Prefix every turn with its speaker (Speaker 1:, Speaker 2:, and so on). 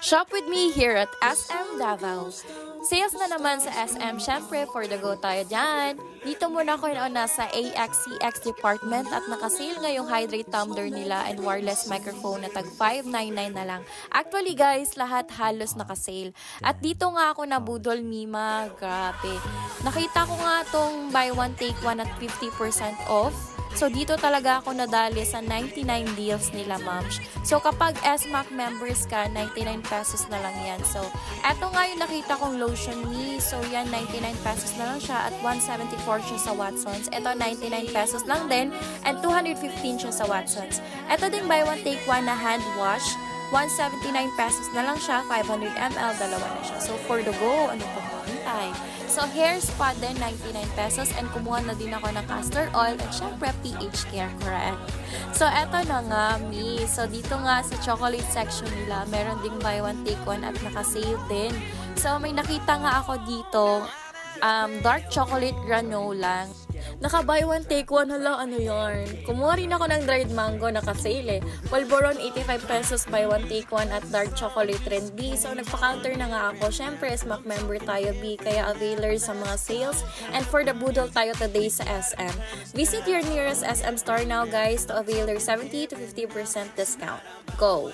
Speaker 1: Shop with me here at SM Davao. Sales na naman sa SM, syempre for the go tayo dyan. Dito muna ako nasa AXCX department at nakasale ngayong hydrate tumbler nila and wireless microphone na tag 599 na lang. Actually guys, lahat halos nakasale. At dito nga ako nabudol, Mima, grabe. Nakita ko nga tong buy one take one at 50% off. So, dito talaga ako nadali sa 99 deals nila, moms. So, kapag SMAC members ka, 99 pesos na lang yan. So, eto nga yung nakita kong lotion ni. So, yan, 99 pesos na lang siya at 174 siya sa Watsons. Ito, 99 pesos lang din and 215 siya sa Watsons. Ito din, buy one, take one na hand wash. 179 pesos na lang siya, 500 ml, dalawa na siya. So, for the go, ano pa ba? So, hair spa din, 99 pesos. And kumuha na din ako ng castor oil at syempre pH care, correct? So, eto na nga, mi. So, dito nga sa chocolate section nila, meron ding buy one, take one at nakasale din. So, may nakita nga ako dito, dark chocolate granola. Naka buy one take one, hala, ano yarn. Kumuha rin ako ng dried mango, naka-sale eh. Polvoron, 85 pesos, buy one take one at dark chocolate rin, B. So, nagpa-counter na nga ako. Syempre, SMAC member tayo, B. Kaya availer sa mga sales. And for the budol tayo today sa SM. Visit your nearest SM store now, guys, to avail their 70 to 50% discount. Go!